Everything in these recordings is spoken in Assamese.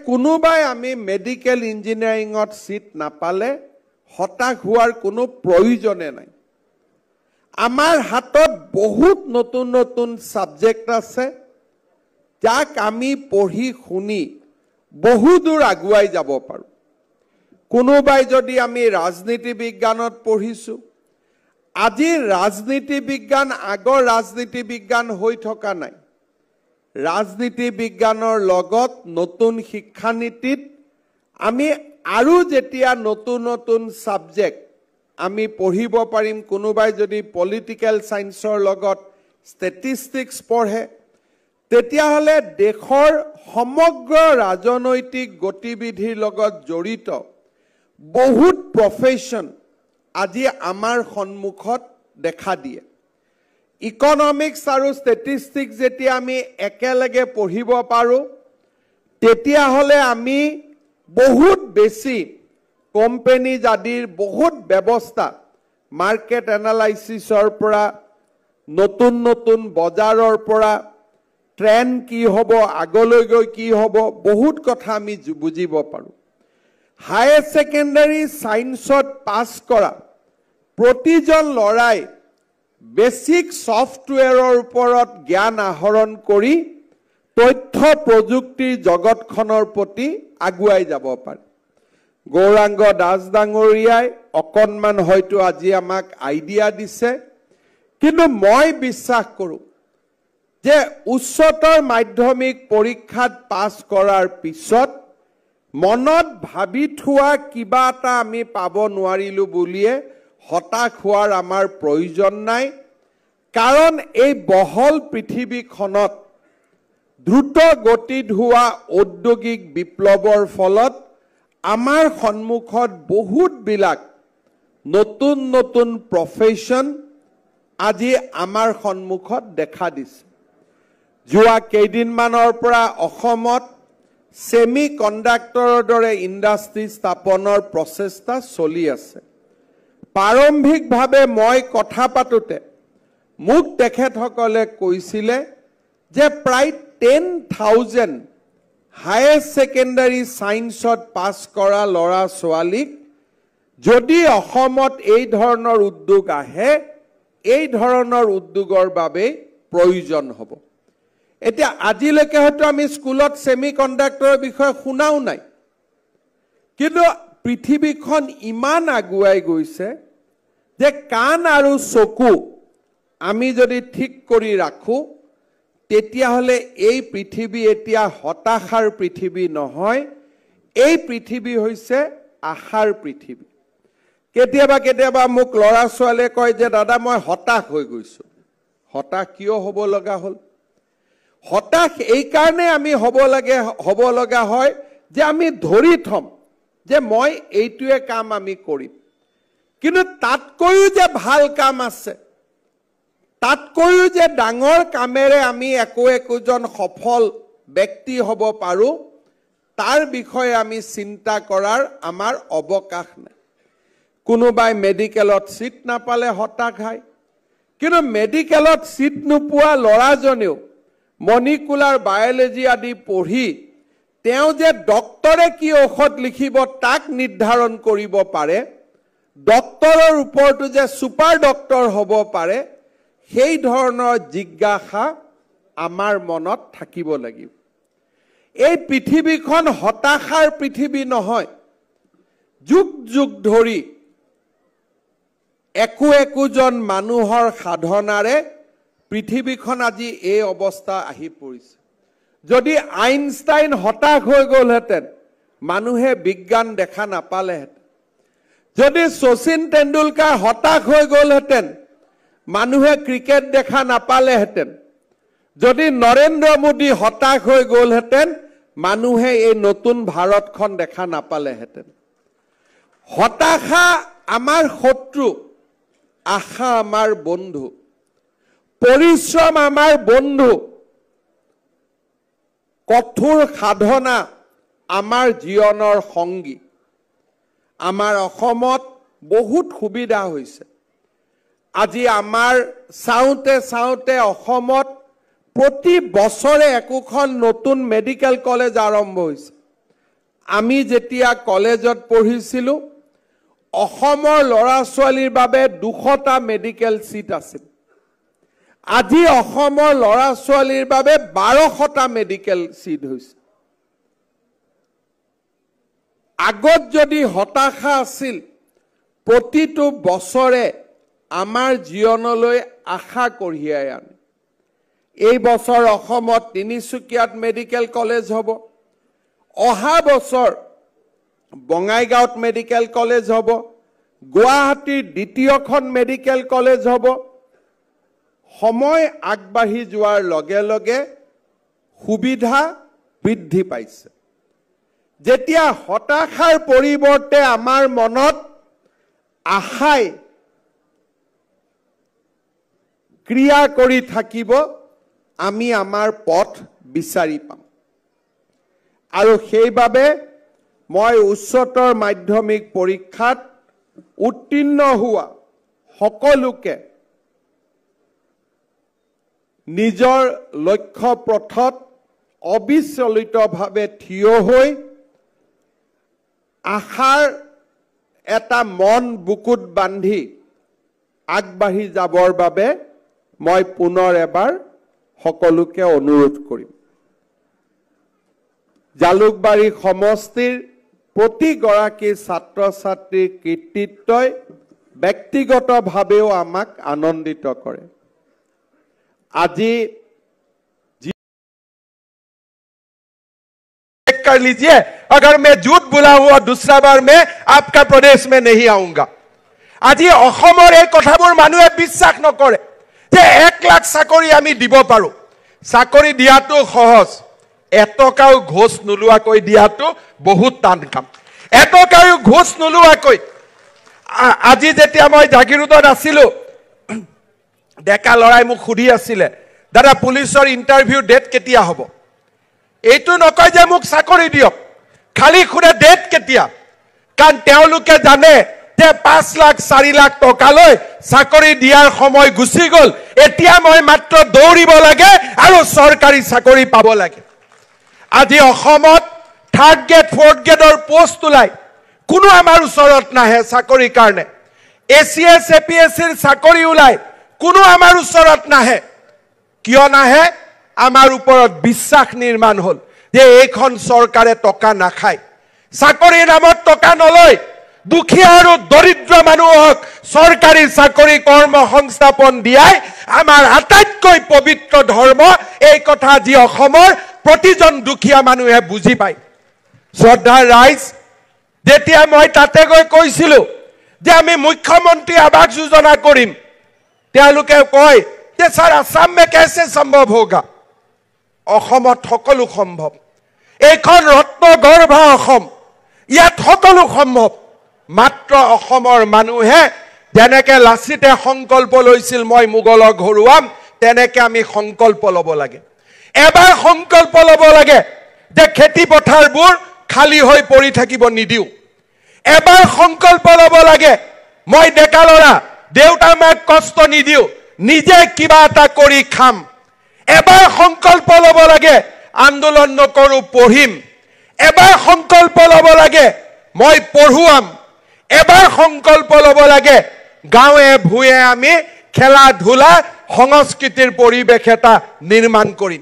কোনোবাই আমি মেডিকেল ইঞ্জিনিয়াৰিঙত সিট নাপালে হতাশ হোৱাৰ কোনো প্ৰয়োজনে নাই। আমাৰ হাতত বহুত নতুন নতুন সাবজেক্ট আছে যাক আমি পঢ়ি শুনি বহু দূৰ আগুৱাই যাব পাৰোঁ। কোনোবাই যদি আমি ৰাজনীতি বিজ্ঞানত পঢ়িছোঁ, আজি ৰাজনীতি বিজ্ঞান আগৰ ৰাজনীতি বিজ্ঞান হৈ থকা নাই। ৰাজনীতি বিজ্ঞানৰ লগত নতুন শিক্ষানীতিত আমি আৰু যেতিয়া নতুন নতুন সাবজেক্ট আমি পঢ়িব পাৰিম। কোনোবাই যদি পলিটিক্যাল সায়েন্সৰ লগত ষ্টেটিষ্টিক্স পঢ়ে, তেতিয়াহ'লে দেশৰ সমগ্ৰ ৰাজনৈতিক গতিবিধিৰ লগত জড়িত বহুত প্ৰফেশ্যন আজি আমাৰ সন্মুখত দেখা দিয়ে। ইকনমিক্স আৰু ষ্টেটিষ্টিক্স যেতিয়া আমি একেলগে পঢ়িব পাৰোঁ, তেতিয়াহ'লে আমি বহুত বেছি কোম্পানী আদিৰ বহুত ব্যৱস্থা, মাৰ্কেট এনালাইচিছৰ পৰা, নতুন নতুন বজাৰৰ পৰা, ট্ৰেন্ড কি হ'ব, আগলৈ গৈ কি হ'ব, বহুত কথা আমি বুজিব পাৰোঁ। হায়াৰ ছেকেণ্ডাৰী সায়েন্সত পাছ কৰা প্ৰতিজন ল'ৰাই বেছিক ছফ্টৱেৰৰ ওপৰত জ্ঞান আহৰণ কৰি তথ্য প্ৰযুক্তিৰ জগতখনৰ প্ৰতি আগুৱাই যাব পাৰে। গৌৰাংগ দাস ডাঙৰীয়াই অকণমান হয়তো আজি আমাক আইডিয়া দিছে, কিন্তু মই বিশ্বাস কৰোঁ যে উচ্চতৰ মাধ্যমিক পৰীক্ষাত পাছ কৰাৰ পিছত মনত ভাবি থোৱা কিবা এটা আমি পাব নোৱাৰিলোঁ বুলিয়ে হতাশ হোৱাৰ আমাৰ প্ৰয়োজন নাই। কাৰণ এই বহল পৃথিৱীখনত দ্ৰুত গতিত হোৱা ঔদ্যোগিক বিপ্লৱৰ ফলত আমাৰ সন্মুখত বহুতবিলাক নতুন নতুন প্ৰফেশ্যন আজি আমাৰ সন্মুখত দেখা দিছে। যোৱা কেইদিনমানৰ পৰা অসমত সেমি কণ্ডাক্টৰৰ দৰে ইণ্ডাষ্ট্ৰী স্থাপনৰ প্ৰচেষ্টা চলি আছে। প্ৰাৰম্ভিকভাৱে মই কথা পাতোতে মোক তেখেতসকলে কৈছিলে যে প্ৰায় 10,000 হায়াৰ ছেকেণ্ডাৰী সায়েন্সত পাছ কৰা ল'ৰা ছোৱালীক যদি অসমত এই ধৰণৰ উদ্যোগ আহে, এই ধৰণৰ উদ্যোগৰ বাবে প্ৰয়োজন হ'ব। এতিয়া আজিলৈকে হয়তো আমি স্কুলত সেমি কণ্ডাক্টৰৰ বিষয়ে শুনাও নাই, কিন্তু পৃথিৱীখন ইমান আগুৱাই গৈছে যে কাণ আৰু চকু আমি যদি ঠিক কৰি ৰাখোঁ, তেতিয়াহ'লে এই পৃথিৱী এতিয়া হতাশাৰ পৃথিৱী নহয়, এই পৃথিৱী হৈছে আশাৰ পৃথিৱী। কেতিয়াবা কেতিয়াবা মোক ল'ৰা ছোৱালীয়ে কয় যে দাদা মই হতাশ হৈ গৈছোঁ। হতাশ কিয় হ'ব লগা হ'ল? হতাশ এইকাৰণে আমি হ'ব লগা হয় যে আমি ধৰি থম যে মই এইটোৱে কাম আমি কৰিম, কিন্তু তাতকৈও যে ভাল কাম আছে, তাতকৈও যে ডাঙৰ কামেৰে আমি একোজন সফল ব্যক্তি হ'ব পাৰোঁ, তাৰ বিষয়ে আমি চিন্তা কৰাৰ আমাৰ অৱকাশ নাই। কোনোবাই মেডিকেলত সিট নাপালে হতাশ হয়, কিন্তু মেডিকেলত সিট নোপোৱা ল'ৰাজনেও মলিকুলাৰ বায়'লজি আদি পঢ়ি তেওঁ যে ডক্টৰে কি ঔষধ লিখিব তাক নিৰ্ধাৰণ কৰিব পাৰে, ডক্টৰৰ ওপৰতো যে ছুপাৰ ডক্টৰ হ'ব পাৰে, সেই ধৰণৰ জিজ্ঞাসা আমাৰ মনত থাকিব লাগিব। এই পৃথিৱীখন হতাশাৰ পৃথিৱী নহয়। যুগ যুগ ধৰি একোজন মানুহৰ সাধনাৰে পৃথিৱীখন আজি এই অৱস্থা আহি পৰিছে। যদি আইনষ্টাইন হতাশ হৈ গ'লহেঁতেন, মানুহে বিজ্ঞান দেখা নাপালেহেঁতেন। যদি শচীন তেণ্ডুলকাৰ হতাশ হৈ গ'লহেঁতেন, মানুহে ক্ৰিকেট দেখা নাপালেহেঁতেন। যদি নৰেন্দ্ৰ মোদী হতাশ হৈ গ'লহেঁতেন, মানুহে এই নতুন ভাৰতখন দেখা নাপালেহেঁতেন। হতাশা আমাৰ শত্ৰু, আশা আমাৰ বন্ধু, পৰিশ্ৰম আমাৰ বন্ধু, কঠোৰ সাধনা আমাৰ জীৱনৰ সংগী। আমাৰ অসমত বহুত সুবিধা হৈছে। আজি আমাৰ চাওঁতে অসমত প্ৰতি বছৰে একোখন নতুন মেডিকেল কলেজ আৰম্ভ হৈছে। আমি যেতিয়া কলেজত পঢ়িছিলোঁ অসমৰ ল'ৰা ছোৱালীৰ বাবে 200টা মেডিকেল সিট আছিল আজি অসমৰ ল'ৰা ছোৱালীৰ বাবে 1200টা মেডিকেল সিট হৈছে আগত যদি হতাশা আছিল প্ৰতিটো বছৰে আমাৰ জীৱনলৈ আশা কঢ়িয়াই আনে এই বছৰ অসমত তিনিচুকীয়াত মেডিকেল কলেজ হ'ব অহা বছৰ বঙাইগাঁৱত মেডিকেল কলেজ হ'ব গুৱাহাটীৰ দ্বিতীয়খন মেডিকেল কলেজ হ'ব সময় আগবাঢ়ি যোৱাৰ লগে লগে সুবিধা বৃদ্ধি পাইছে যেতিয়া হতাশাৰ পৰিৱৰ্তে আমাৰ মনত আশাই ক্ৰিয়া কৰি থাকিব আমি আমাৰ পথ বিচাৰি পাম আৰু সেইবাবে মই উচ্চতৰ মাধ্যমিক পৰীক্ষাত উত্তীৰ্ণ হোৱা সকলোকে নিজৰ লক্ষ্য পথত অবিচলিতভাৱে থিয় হৈ আশাৰ এটা মন বুকুত বান্ধি আগবাঢ়ি যাবৰ বাবে মই পুনৰ এবাৰ সকলোকে অনুৰোধ কৰিম জালুকবাৰী সমষ্টিৰ প্ৰতিগৰাকী ছাত্ৰ ছাত্ৰীৰ কৃতিত্বই ব্যক্তিগতভাৱেও আমাক আনন্দিত কৰে আজি कर लीजिए अगर मैं झूठ बोला हुआ दूसरा बार मैं आपका प्रदेश में नहीं आऊंगा আজি অসমৰ এই কথাবোৰ মানুহে বিশ্বাস নকৰে যে 1 লাখ চাকৰি আমি দিব পাৰো চাকৰি দিয়াটো সহজ এটকাও ঘোষ নলুৱাকৈ দিয়াটো বহুত টান কাম এটকাও ঘোষ নলুৱাকৈ আজি যেতিয়া মই জাগিৰোডত আছিলো ডেকা লৰাই মোক খুদি আছিলে দাদা পুলিচৰ ইন্টাৰভিউ ডেট কেতিয়া হ'ব এইটো নকয় যে মোক চাকৰি দিয়ক খালি খুদে ডেট কেতিয়া কাৰণ তেওঁলোকে জানে যে 5 লাখ 4 লাখ টকালৈ চাকৰি দিয়াৰ সময় গুছি গল এতিয়া মই মাত্ৰ দৌৰিব লাগে আৰু চৰকাৰী চাকৰি পাব লাগে আজি অসমত 3rd গ্ৰেড 4th গ্ৰেডৰ পোষ্ট ওলাই কোনো আমাৰ ওচৰত নাহে চাকৰি কাৰণে এছিএছ এপিএছৰ চাকৰি ওলাই কোনো আমাৰ ওচৰত নাহে কিয় নাহে আমাৰ ওপৰত বিশ্বাস নিৰ্মাণ হল যে এইখন চৰকাৰে টকা নাখায় চাকৰিৰ নামত টকা নলয় দুখীয়া আৰু দৰিদ্ৰ মানুহক চৰকাৰী চাকৰি কৰ্ম সংস্থাপন দিয়াই আমাৰ আটাইতকৈ পবিত্ৰ ধৰ্ম এই কথা যি অসমৰ প্ৰতিজন দুখীয়া মানুহে বুজি পায় শ্ৰদ্ধাৰ ৰাইজ যেতিয়া মই তাতে গৈ কৈছিলো যে আমি মুখ্যমন্ত্ৰী আৱাস যোজনা কৰিম তেওঁলোকে কয় যে স্যাৰ আসাম में कैसे संभव होगा অসমত সকলো সম্ভৱ এইখন ৰত্নগৰ্ভ অসম ইয়াত সকলো সম্ভৱ মাত্ৰ অসমৰ মানুহে যেনেকে লাচিতে সংকল্প লৈছিল মই মুগলক ঘৰুৱাম তেনেকে আমি সংকল্প লব লাগে এবাৰ সংকল্প লব লাগে যে খেতি পথাৰবোৰ খালি হৈ পৰি থাকিব নিদিও এবাৰ সংকল্প লব লাগে মই ডেকা লৰা দেউতা মাক কষ্ট নিদিও নিজে কিবা এটা কৰি খাম এবাৰ সংকল্প লব লাগে আন্দোলন নকৰো পঢ়িম এবাৰ সংকল্প লব লাগে মই পঢ়ুৱাম এবাৰ সংকল্প লব লাগে গাঁৱে ভুৱে আমি খেলা ধুলা সংস্কৃতিৰ পৰিবেশ এটা নিৰ্মাণ কৰিম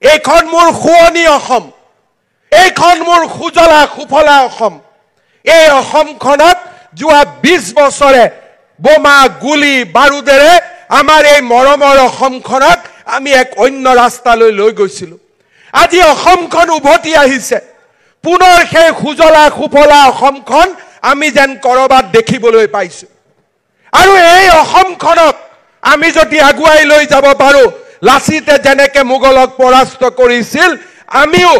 এইখন মোৰ শুৱনি অসম এইখন মোৰ সুজলা সুফলা অসম এই অসমখনত যোৱা 20 বছৰে বোমা গুলি বাৰুদেৰে আমাৰ এই মৰমৰ অসমখনত আমি এক অন্য ৰাস্তালৈ লৈ গৈছিলো আজি অসমখন উভতি আহিছে পুনৰ সেই সুজলা সুফলা অসমখন আমি যেন কৰবাত দেখিবলৈ পাইছো আৰু এই অসমখনক আমি যদি আগুৱাই লৈ যাব পাৰো লাচিতে যেনেকে মুগলক পৰাস্ত কৰিছিল আমিও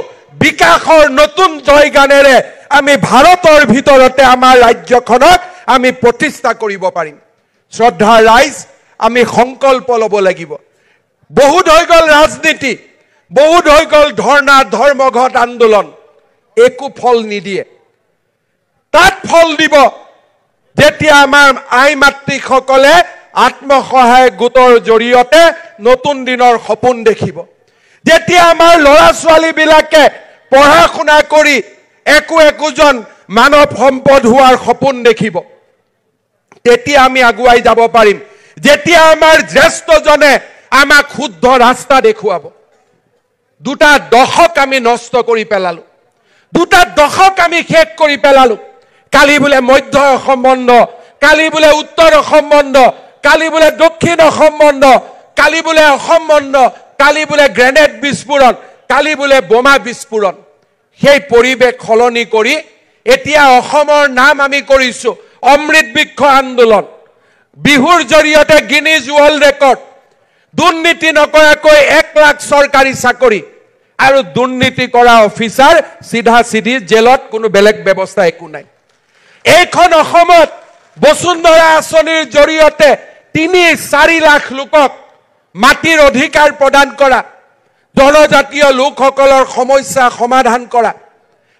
বিকাশৰ নতুন জয়গানেৰে আমি ভাৰতৰ ভিতৰতে আমাৰ ৰাজ্যখনক আমি প্ৰতিষ্ঠা কৰিব পাৰিম শ্ৰদ্ধা ৰাইজ আমি সংকল্প লব লাগিব বহুত হৈ গল ৰাজনীতি বহুত হৈ গল ধৰ্ণা ধৰ্মঘট আন্দোলন একো ফল নিদিয়ে তাত ফল দিব যেতিয়া আমাৰ আই মাতৃসকলে আত্মসহায়ক গোটৰ জৰিয়তে নতুন দিনৰ সপোন দেখিব যেতিয়া আমাৰ ল'ৰা ছোৱালী বিলাকে পঢ়া শুনা কৰি একোজন মানৱ সম্পদ হোৱাৰ সপোন দেখিব তেতিয়া আমি আগুৱাই যাব পাৰিম যেতিয়া আমাৰ জ্যেষ্ঠজনে আমাক শুদ্ধ ৰাস্তা দেখুৱাব দুটা দশক আমি নষ্ট কৰি পেলালো দুটা দশক আমি শেষ কৰি পেলালো কালি বোলে মধ্য অসম বন্ধ কালি বোলে উত্তৰ অসম বন্ধ কালি বোলে দক্ষিণ অসম বন্ধ কালি বোলে অসম বন্ধ কালি বোলে গ্ৰেনেড বিস্ফোৰণ কালি বোলে বোমা বিস্ফোৰণ সেই পৰিবেশ খলনি কৰি এতিয়া অসমৰ নাম আমি কৰিছো অমৃত বৃক্ষ আন্দোলন বিহুৰ জৰিয়তে গিনিজ ৱৰ্ল্ড ৰেকৰ্ড দুৰ্নীতি নকৰাকৈ 1 লাখ চৰকাৰী চাকৰি আৰু দুৰ্নীতি কৰা অফিচাৰ সিধা সিধি জেলত কোনো বেলেগ ব্যৱস্থা একো নাই এইখন অসমত বসুন্ধৰা আঁচনিৰ জৰিয়তে 3-4 লাখ লোকক মাটিৰ অধিকাৰ প্ৰদান কৰা জনজাতীয় লোকসকলৰ সমস্যা সমাধান কৰা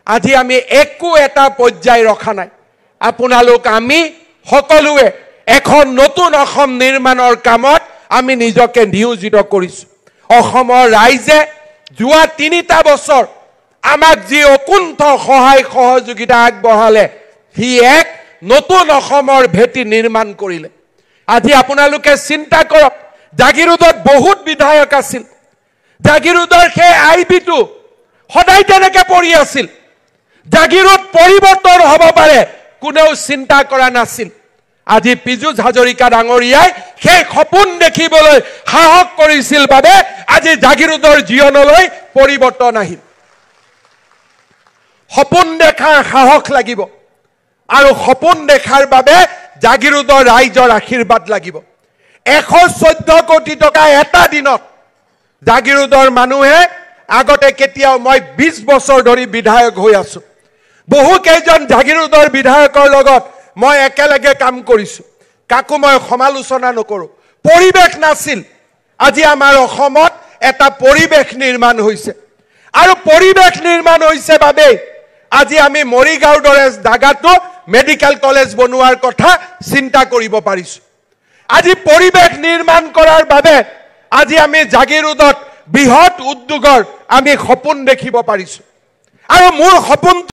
আজি আমি একো এটা পৰ্যায় ৰখা নাই আপোনালোক আমি সকলোৱে এখন নতুন অসম নিৰ্মাণৰ কামত আমি নিজকে নিয়োজিত কৰিছো অসমৰ ৰাইজে যোৱা 3টা বছৰ আমাক যি অকুণ্ঠ সহায় সহযোগিতা আগবঢ়ালে হি এক নতুন অসমৰ ভেটি নিৰ্মাণ কৰিলে আজি আপোনালোকে চিন্তা কৰক জাগিৰোডত বহুত বিধায়ক আছিল জাগিৰোডৰ সেই আইবিটো সদায় তেনেকৈ পৰি আছিল জাগিৰোড পৰিৱৰ্তন হ'ব পাৰে কোনেও চিন্তা কৰা নাছিল আজি পীযুষ হাজৰিকা ডাঙৰীয়াই সেই সপোন দেখিবলৈ সাহস কৰিছিল বাবে আজি জাগিৰোডৰ জীৱনলৈ পৰিৱৰ্তন আহিল সপোন দেখাৰ সাহস লাগিব আৰু সপোন দেখাৰ বাবে জাগিৰোডৰ ৰাইজৰ আশীৰ্বাদ লাগিব 114 কোটি টকা এটা দিনত জাগিৰোডৰ মানুহে আগতে কেতিয়াও মই 20 বছৰ ধৰি বিধায়ক হৈ আছো বহু কেইজন জাগিৰোডৰ বিধায়কৰ লগত মই একেলগে কাম কৰিছো কাকো মই সমালোচনা নকৰো পৰিবেশ নাছিল আজি আমাৰ অসমত এটা পৰিবেশ নিৰ্মাণ হৈছে আৰু পৰিবেশ নিৰ্মাণ হৈছে বাবে আজি আমি মৰিগাঁওৰ দৰে জাগাটো মেডিকেল কলেজ বনোৱাৰ কথা চিন্তা কৰিব পাৰিছো আজি পৰিবেশ নিৰ্মাণ কৰাৰ বাবে আজি আমি জাগিৰোডত বৃহৎ উদ্যোগৰ আমি সপোন দেখিব পাৰিছো আৰু মোৰ সপোন